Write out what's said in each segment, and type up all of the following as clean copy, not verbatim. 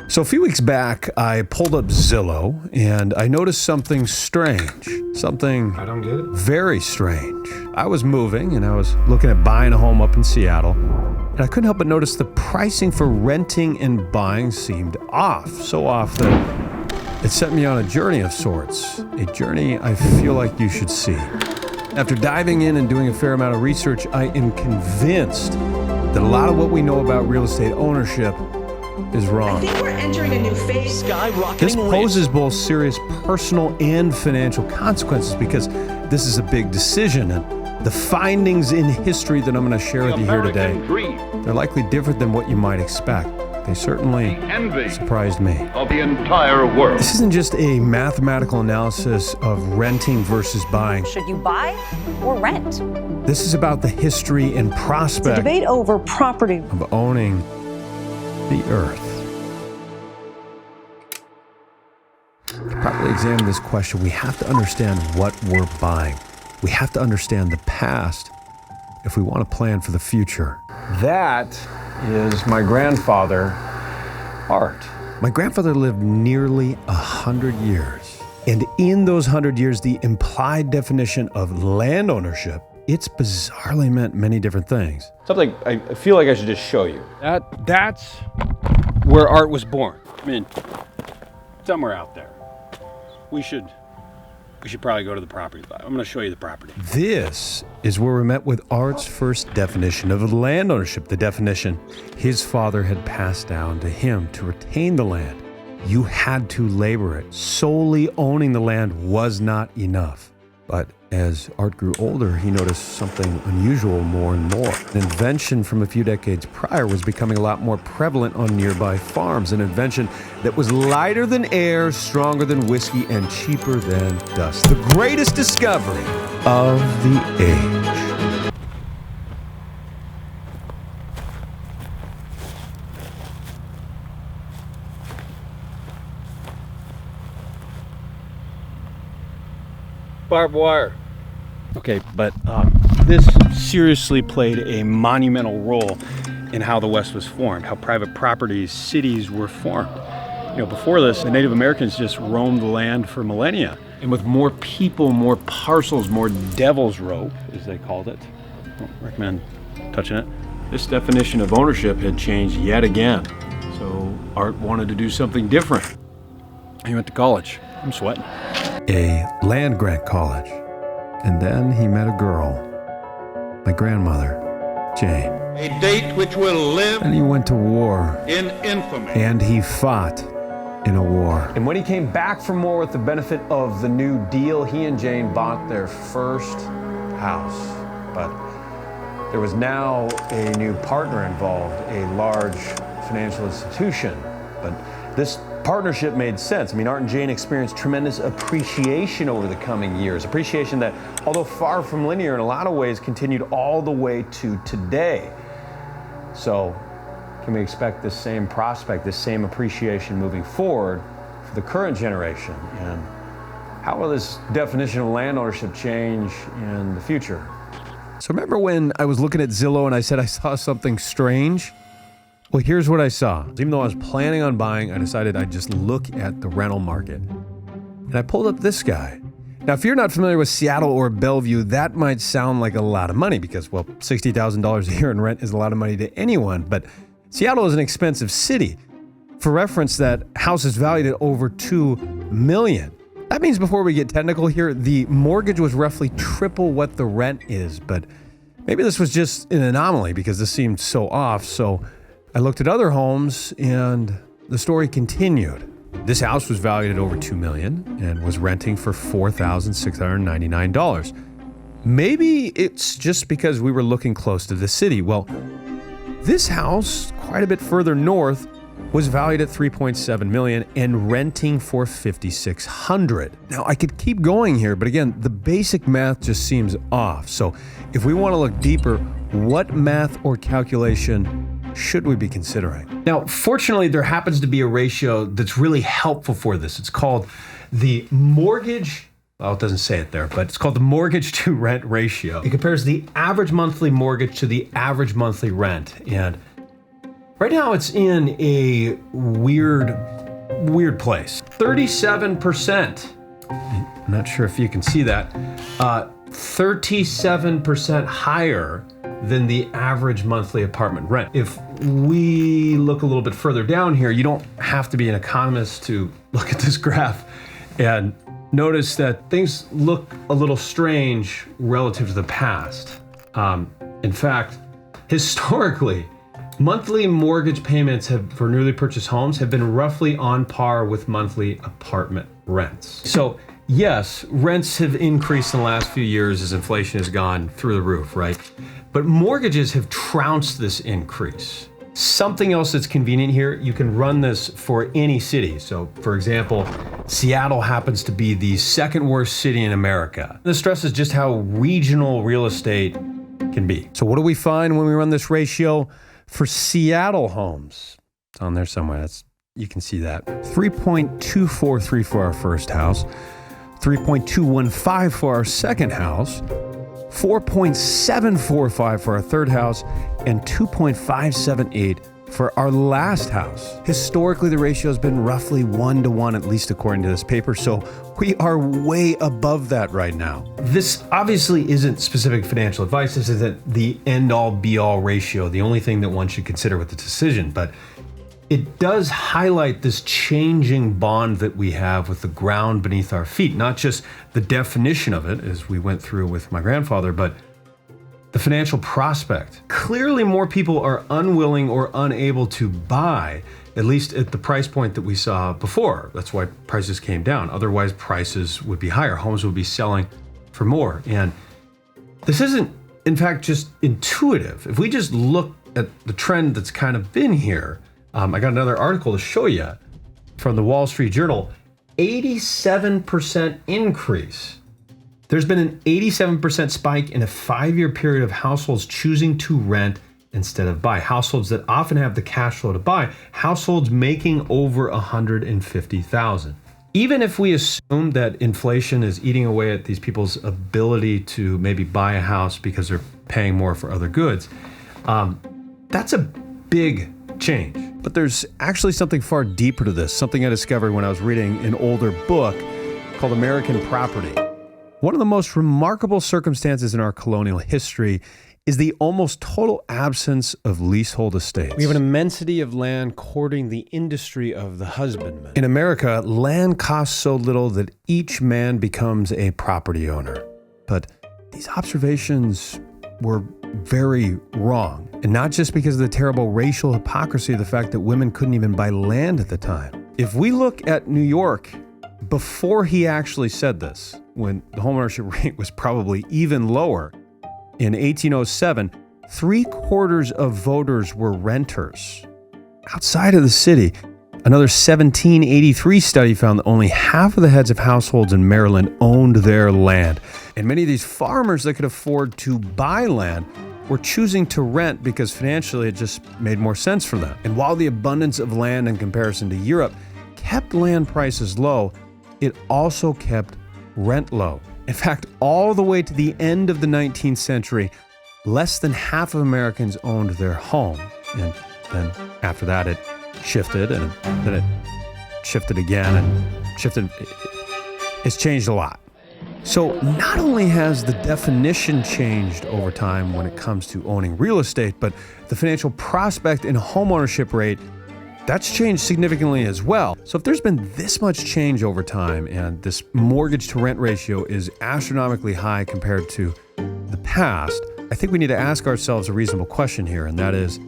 So a few weeks back, I pulled up Zillow and I noticed something strange. Something I don't get it. very strange. I was moving and I was looking at buying a home up in Seattle, and I couldn't help but notice the pricing for renting and buying seemed off. So off that it set me on a journey of sorts. A journey I feel like you should see. After diving in and doing a fair amount of research, I am convinced that a lot of what we know about real estate ownership is wrong. I think we're entering a new phase. Skyrocketing This rent. poses both serious personal and financial consequences because this is a big decision, and the findings in history that I'm going to share with you here today, they're likely different than what you might expect. They certainly surprised me. Of the entire world. This isn't just a mathematical analysis of renting versus buying. Should you buy or rent? This is about the history and prospect Debate over property. of owning the earth. To properly examine this question, we have to understand what we're buying. We have to understand the past if we want to plan for the future. That is my grandfather, Art. My grandfather lived nearly 100 years. And in those 100 years, the implied definition of land ownership, it's bizarrely meant many different things. Something I feel like I should just show you. That's where Art was born. I mean, somewhere out there. We should probably go to the property line. I'm going to show you the property. This is where we met with Art's first definition of land ownership, the definition his father had passed down to him to retain the land. You had to labor it. Solely owning the land was not enough. But as Art grew older, he noticed something unusual more and more. An invention from a few decades prior was becoming a lot more prevalent on nearby farms. An invention that was lighter than air, stronger than whiskey, and cheaper than dust. The greatest discovery of the age. Barbed wire. Okay, but this seriously played a monumental role in how the West was formed, how private properties, cities were formed. You know, before this, the Native Americans just roamed the land for millennia. And with more people, more parcels, more devil's rope, as they called it, I don't recommend touching it, this definition of ownership had changed yet again. So Art wanted to do something different. He went to college. I'm sweating. A land grant college. And then he met a girl, my grandmother, Jane. A date which will live And he went to war, in infamy. and he fought in a war. And when he came back from war with the benefit of the New Deal, he and Jane bought their first house. But there was now a new partner involved, a large financial institution. But this partnership made sense. I mean, Art and Jane experienced tremendous appreciation over the coming years. Appreciation that, although far from linear, in a lot of ways continued all the way to today. So, can we expect this same prospect, this same appreciation moving forward for the current generation? And how will this definition of land ownership change in the future? So remember when I was looking at Zillow and I said I saw something strange? Well, here's what I saw. Even though I was planning on buying, I decided I'd just look at the rental market. And I pulled up this guy. Now, if you're not familiar with Seattle or Bellevue, that might sound like a lot of money because, well, $60,000 a year in rent is a lot of money to anyone. But Seattle is an expensive city. For reference, that house is valued at over $2 million. That means, before we get technical here, the mortgage was roughly triple what the rent is. But maybe this was just an anomaly because this seemed so off. So I looked at other homes and the story continued. This house was valued at over $2 million and was renting for $4,699. Maybe it's just because we were looking close to the city. Well, this house, quite a bit further north, was valued at $3.7 million and renting for $5,600. Now, I could keep going here, but again, the basic math just seems off. So if we want to look deeper, what math or calculation should we be considering? Now, fortunately, there happens to be a ratio that's really helpful for this. It's called the mortgage, well, it doesn't say it there, but it's called the mortgage to rent ratio. It compares the average monthly mortgage to the average monthly rent. And Right now it's in a weird place. 37%. I'm not sure if you can see that. 37% higher than the average monthly apartment rent. If we look a little bit further down here, you don't have to be an economist to look at this graph and notice that things look a little strange relative to the past. In fact, historically, monthly mortgage payments for newly purchased homes have been roughly on par with monthly apartment rents. So yes, rents have increased in the last few years as inflation has gone through the roof, right? But mortgages have trounced this increase. Something else that's convenient here, you can run this for any city. So for example, Seattle happens to be the second worst city in America. This stresses just how regional real estate can be. So what do we find when we run this ratio for Seattle homes? It's on there somewhere. You can see that. 3.243 for our first house, 3.215 for our second house, 4.745 for our third house, and 2.578 for our last house. Historically, the ratio has been roughly 1-to-1, at least according to this paper, so we are way above that right now. This obviously isn't specific financial advice. This isn't the end-all, be-all ratio, the only thing that one should consider with the decision, but it does highlight this changing bond that we have with the ground beneath our feet, not just the definition of it, as we went through with my grandfather, but the financial prospect. Clearly, more people are unwilling or unable to buy, at least at the price point that we saw before. That's why prices came down. Otherwise, prices would be higher. Homes would be selling for more. And this isn't, in fact, just intuitive. If we just look at the trend that's kind of been here, I got another article to show you from the Wall Street Journal. 87% increase. There's been an 87% spike in a 5-year period of households choosing to rent instead of buy. Households that often have the cash flow to buy. Households making over $150,000. Even if we assume that inflation is eating away at these people's ability to maybe buy a house because they're paying more for other goods, that's a big change. But there's actually something far deeper to this, something I discovered when I was reading an older book called American Property. One of the most remarkable circumstances in our colonial history is the almost total absence of leasehold estates. We have an immensity of land courting the industry of the husbandman. In America, land costs so little that each man becomes a property owner. But these observations were very wrong. And not just because of the terrible racial hypocrisy of the fact that women couldn't even buy land at the time. If we look at New York, before he actually said this, when the homeownership rate was probably even lower, in 1807, 3/4 of voters were renters. Outside of the city, another 1783 study found that only half of the heads of households in Maryland owned their land. And many of these farmers that could afford to buy land were choosing to rent because financially it just made more sense for them. And while the abundance of land in comparison to Europe kept land prices low, it also kept rent low. In fact, all the way to the end of the 19th century, less than half of Americans owned their home. And then after that, it shifted, and then it shifted again and shifted. It's changed a lot. So not only has the definition changed over time when it comes to owning real estate, but the financial prospect and homeownership rate, that's changed significantly as well. So if there's been this much change over time and this mortgage to rent ratio is astronomically high compared to the past, I think we need to ask ourselves a reasonable question here, and that is,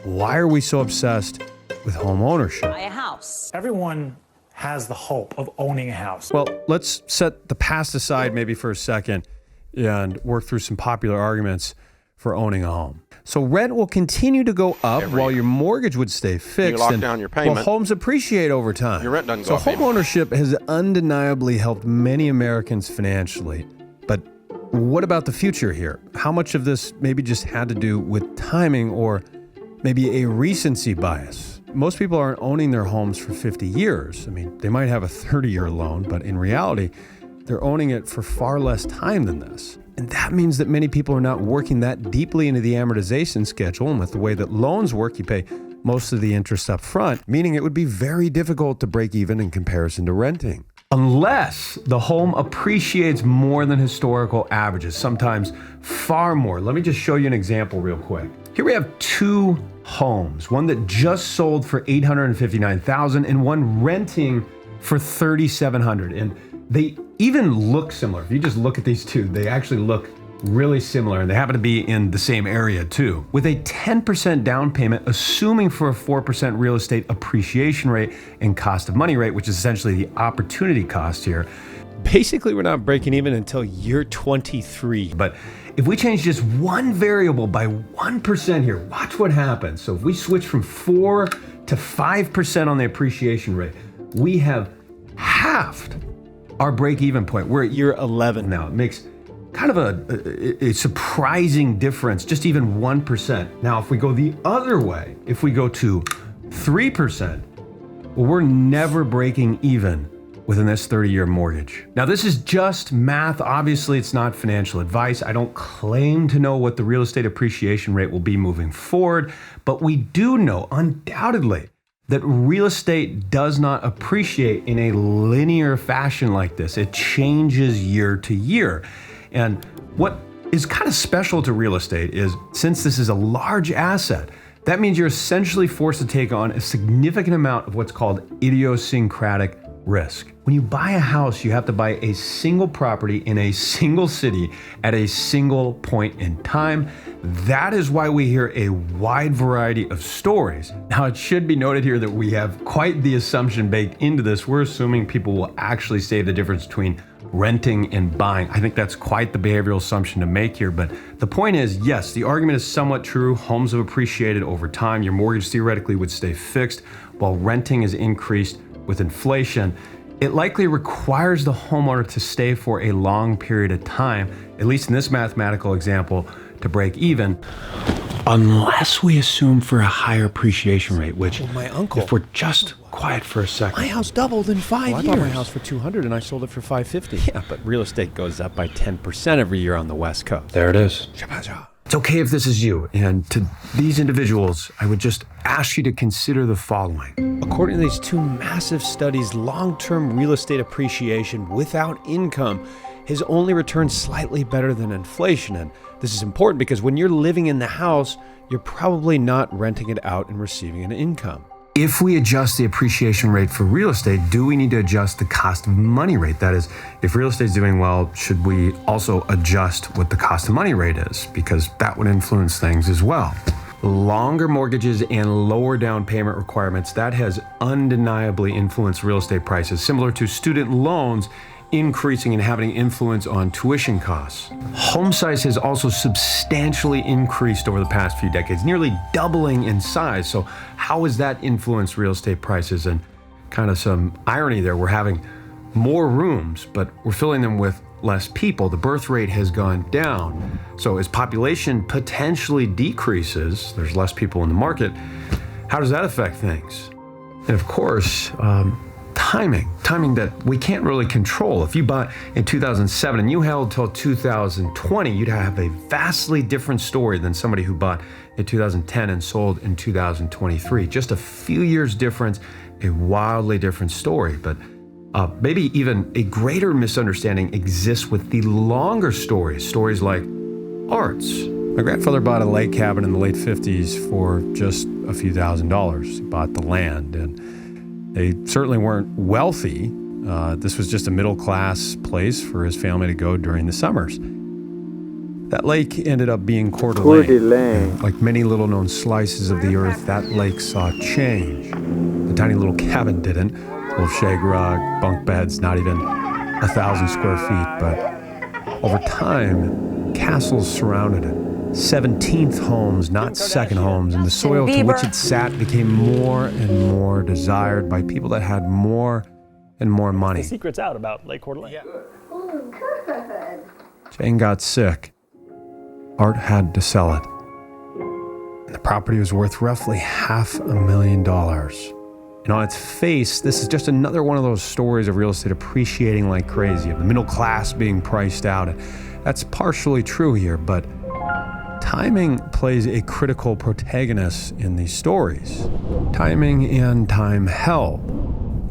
why are we so obsessed with home ownership? Buy a house. Everyone has the hope of owning a house. Well, let's set the past aside maybe for a second and work through some popular arguments for owning a home. So rent will continue to go up while your mortgage would stay fixed. You lock down your payment. Well, homes appreciate over time. Your rent doesn't go so up home anymore. ownership has undeniably helped many Americans financially. But what about the future here? How much of this maybe just had to do with timing or maybe a recency bias? Most people aren't owning their homes for 50 years. I mean, they might have a 30-year loan, but in reality, they're owning it for far less time than this. And that means that many people are not working that deeply into the amortization schedule. And with the way that loans work, you pay most of the interest up front, meaning it would be very difficult to break even in comparison to renting. Unless the home appreciates more than historical averages, sometimes far more. Let me just show you an example real quick. Here we have two homes, one that just sold for $859,000 and one renting for $3,700. And they even look similar. If you just look at these two, they actually look really similar, and they happen to be in the same area too. With a 10% down payment, assuming for a 4% real estate appreciation rate and cost of money rate, which is essentially the opportunity cost here, basically we're not breaking even until year 23. But if we change just one variable by 1% here, watch what happens. So if we switch from 4 to 5% on the appreciation rate, we have halved our break-even point. We're at year 11 now. It makes kind of a surprising difference, just even 1%. Now, if we go the other way, if we go to 3%, well, we're never breaking even within this 30-year mortgage. Now, this is just math. Obviously, it's not financial advice. I don't claim to know what the real estate appreciation rate will be moving forward, but we do know undoubtedly that real estate does not appreciate in a linear fashion like this. It changes year to year. And what is kind of special to real estate is, since this is a large asset, that means you're essentially forced to take on a significant amount of what's called idiosyncratic risk. When you buy a house, you have to buy a single property in a single city at a single point in time. That is why we hear a wide variety of stories. Now, it should be noted here that we have quite the assumption baked into this. We're assuming people will actually say the difference between renting and buying. I think that's quite the behavioral assumption to make here. But the point is, yes, the argument is somewhat true. Homes have appreciated over time. Your mortgage theoretically would stay fixed while renting is increased with inflation. It likely requires the homeowner to stay for a long period of time, at least in this mathematical example, to break even, unless we assume for a higher appreciation rate, which, my uncle, if we're just quiet for a second. My house doubled in 5 years. I bought my house for $200 and I sold it for $550. Yeah, but real estate goes up by 10% every year on the West Coast. There it is. It's okay if this is you, and to these individuals, I would just ask you to consider the following. According to these two massive studies, long-term real estate appreciation without income has only returned slightly better than inflation. And this is important because when you're living in the house, you're probably not renting it out and receiving an income. If we adjust the appreciation rate for real estate, do we need to adjust the cost of money rate? That is, if real estate is doing well, should we also adjust what the cost of money rate is? Because that would influence things as well. Longer mortgages and lower down payment requirements, that has undeniably influenced real estate prices, similar to student loans increasing and having influence on tuition costs. Home size has also substantially increased over the past few decades, nearly doubling in size. So how has that influenced real estate prices? And kind of some irony there, we're having more rooms, but we're filling them with less people. The birth rate has gone down. So as population potentially decreases, there's less people in the market. How does that affect things? And of course, timing that we can't really control. If you bought in 2007 and you held till 2020, you'd have a vastly different story than somebody who bought in 2010 and sold in 2023. Just a few years difference, a wildly different story. But maybe even a greater misunderstanding exists with the longer stories like arts. My grandfather bought a lake cabin in the late 50s for just a few $1,000s. He bought the land, and they certainly weren't wealthy. This was just a middle-class place for his family to go during the summers. That lake ended up being Coeur d'Alene. Like many little-known slices of the earth, that lake saw change. The tiny little cabin didn't. Little shag rug, bunk beds, not even 1,000 square feet. But over time, castles surrounded it. 17th homes, not second homes, and the soil to which it sat became more and more desired by people that had more and more money. The secret's out about Lake Coeur d'Alene. Yeah. Oh, good. Jane got sick. Art had to sell it. And the property was worth roughly $500,000. And on its face, this is just another one of those stories of real estate appreciating like crazy, of the middle class being priced out. And that's partially true here, but Timing plays a critical protagonist in these stories. Timing and time hell.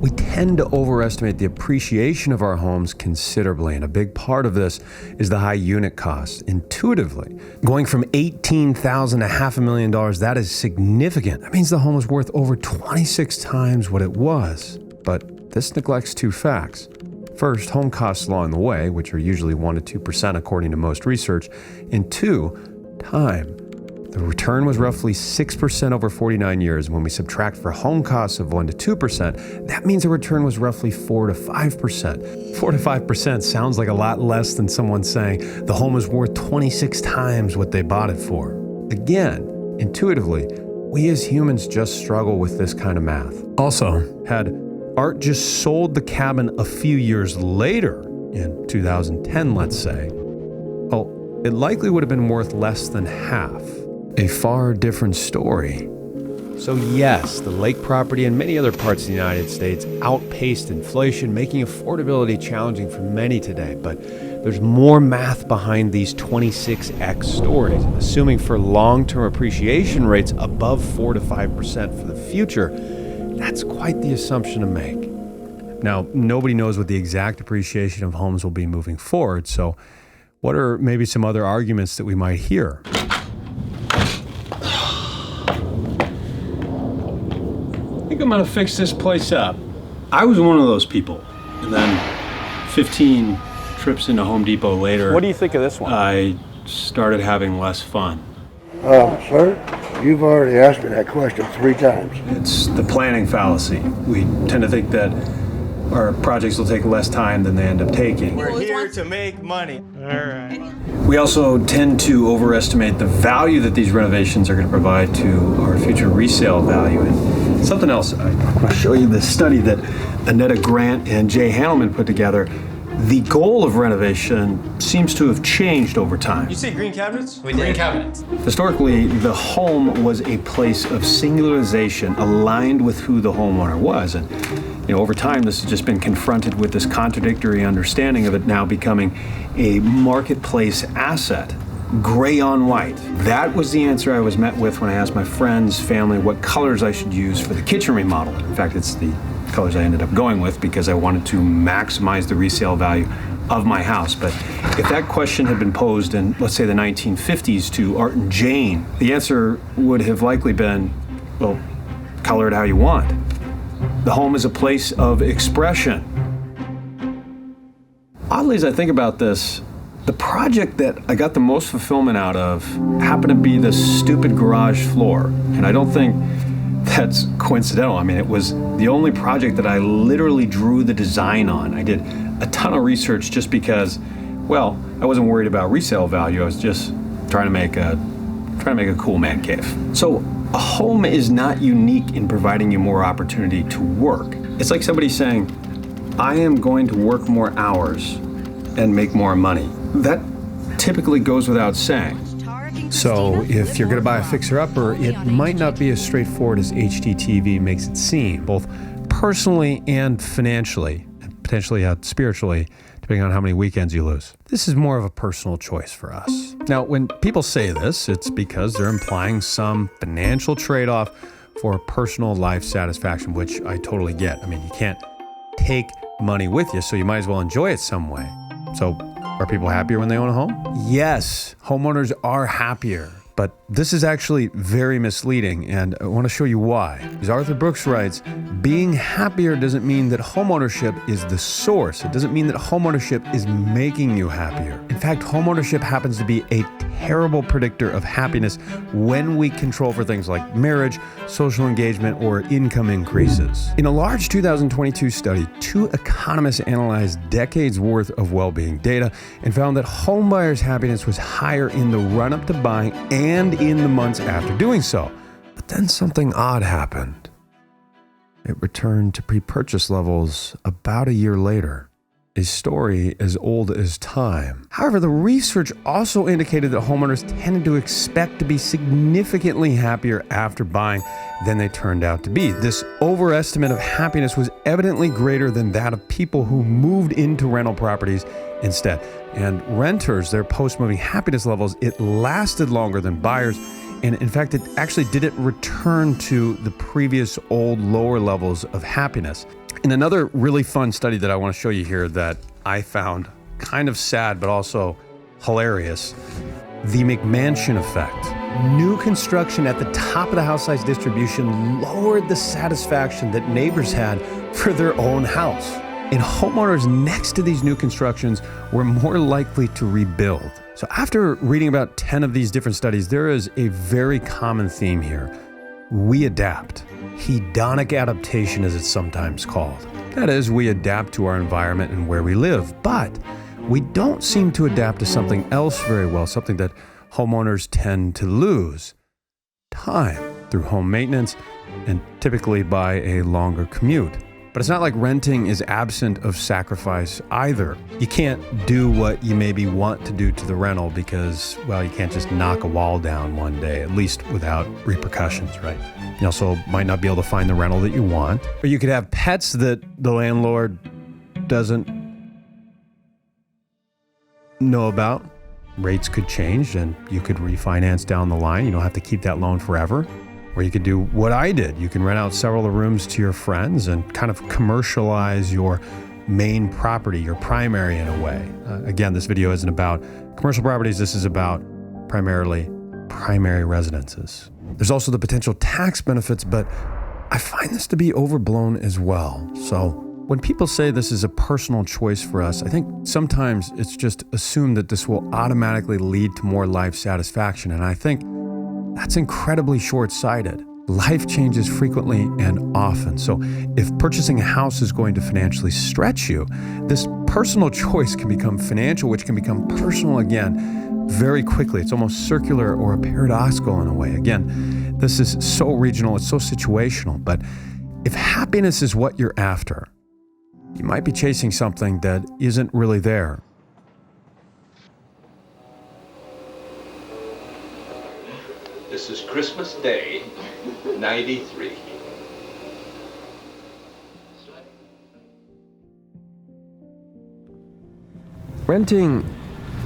We tend to overestimate the appreciation of our homes considerably, and a big part of this is the high unit cost. Intuitively, going from $18,000 to $500,000, that is significant. That means the home is worth over 26 times what it was. But this neglects two facts. First, home costs along the way, which are usually 1% to 2% according to most research, and two, time. The return was roughly 6% over 49 years. When we subtract for home costs of 1% to 2%, that means the return was roughly 4% to 5%. 4% to 5% sounds like a lot less than someone saying the home is worth 26 times what they bought it for. Again, intuitively, we as humans just struggle with this kind of math. Also, had Art just sold the cabin a few years later, in 2010, let's say, well, it likely would have been worth less than half. A far different story. So yes, the lake property and many other parts of the United States outpaced inflation, making affordability challenging for many today. But there's more math behind these 26x stories. Assuming for long-term appreciation rates above 4% to 5% for the future, that's quite the assumption to make. Now, nobody knows what the exact appreciation of homes will be moving forward, so what are maybe some other arguments that we might hear? I think I'm gonna fix this place up. I was one of those people. And then 15 trips into Home Depot later, What do you think of this one? I started having less fun. Sir, you've already asked me that question 3 times. It's the planning fallacy. We tend to think that our projects will take less time than they end up taking. We're here to make money. All right. We also tend to overestimate the value that these renovations are going to provide to our future resale value. And something else, I want to show you this study that Annetta Grant and Jay Handelman put together. The goal of renovation seems to have changed over time. You see green cabinets? We did. Green cabinets. Historically, the home was a place of singularization aligned with who the homeowner was. And over time, this has just been confronted with this contradictory understanding of it now becoming a marketplace asset. Gray on white. That was the answer I was met with when I asked my friends, family, what colors I should use for the kitchen remodel. In fact, it's the colors I ended up going with because I wanted to maximize the resale value of my house. But if that question had been posed in, let's say, the 1950s to Art and Jane, the answer would have likely been, well, color it how you want. The home is a place of expression. Oddly, as I think about this, the project that I got the most fulfillment out of happened to be the stupid garage floor. And I don't think that's coincidental. I mean, it was the only project that I literally drew the design on. I did a ton of research just because, well, I wasn't worried about resale value. I was just trying to make a cool man cave. So a home is not unique in providing you more opportunity to work. It's like somebody saying, I am going to work more hours and make more money. That typically goes without saying. So if you're going to buy a fixer-upper, it might not be as straightforward as HDTV makes it seem, both personally and financially, and potentially spiritually, depending on how many weekends you lose. This is more of a personal choice for us. Now, when people say this, it's because they're implying some financial trade-off for personal life satisfaction, which I totally get. I mean, you can't take money with you, so you might as well enjoy it some way. So, are people happier when they own a home? Yes, homeowners are happier. But this is actually very misleading, and I want to show you why. As Arthur Brooks writes, being happier doesn't mean that homeownership is the source. It doesn't mean that homeownership is making you happier. In fact, homeownership happens to be a terrible predictor of happiness when we control for things like marriage, social engagement, or income increases. In a large 2022 study, 2 economists analyzed decades worth of well-being data and found that homebuyers' happiness was higher in the run-up to buying and in the months after doing so. But then something odd happened. It returned to pre-purchase levels about a year later. a story as old as time. However, the research also indicated that homeowners tended to expect to be significantly happier after buying than they turned out to be. This overestimate of happiness was evidently greater than that of people who moved into rental properties instead. And renters, their post-moving happiness levels, it lasted longer than buyers. And in fact, it actually didn't return to the previous old lower levels of happiness. In another really fun study that I want to show you here that I found kind of sad but also hilarious, the McMansion effect. New construction at the top of the house size distribution lowered the satisfaction that neighbors had for their own house. And homeowners next to these new constructions were more likely to rebuild. So after reading about 10 of these different studies, there is a very common theme here. We adapt. Hedonic adaptation, as it's sometimes called. That is, we adapt to our environment and where we live, but we don't seem to adapt to something else very well, something that homeowners tend to lose: time, through home maintenance and typically by a longer commute. But it's not like renting is absent of sacrifice either. You can't do what you maybe want to do to the rental because, well, you can't just knock a wall down one day, at least without repercussions, right? You also might not be able to find the rental that you want. Or you could have pets that the landlord doesn't know about. Rates could change and you could refinance down the line. You don't have to keep that loan forever. Or you could do what I did. You can rent out several of the rooms to your friends and kind of commercialize your main property, your primary in a way. Again, this video isn't about commercial properties. This is about primarily primary residences. There's also the potential tax benefits, but I find this to be overblown as well. So when people say this is a personal choice for us, I think sometimes it's just assumed that this will automatically lead to more life satisfaction. And I think that's incredibly short-sighted. Life changes frequently and often. So if purchasing a house is going to financially stretch you, this personal choice can become financial, which can become personal again very quickly. It's almost circular or paradoxical in a way. Again, this is so regional, it's so situational. But if happiness is what you're after, you might be chasing something that isn't really there. This is Christmas Day, 93. Renting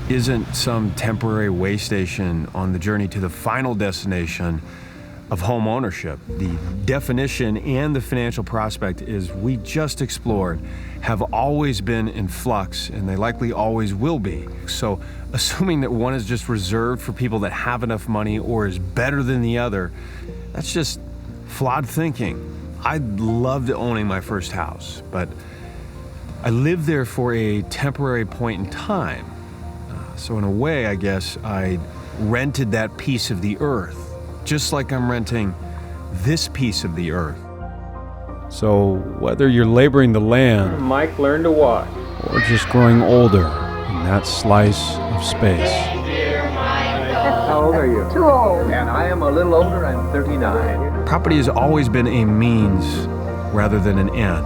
isn't some temporary way station on the journey to the final destination of home ownership. The definition and the financial prospect, as we just explored, have always been in flux, and they likely always will be. So assuming that one is just reserved for people that have enough money or is better than the other, that's just flawed thinking. I loved owning my first house, but I lived there for a temporary point in time. So in a way, I guess I rented that piece of the earth, just like I'm renting this piece of the earth. So whether you're laboring the land, Mike learned to walk, or just growing older in that slice of space, How old are you? Too old. And I am a little older, I'm 39. Property has always been a means rather than an end.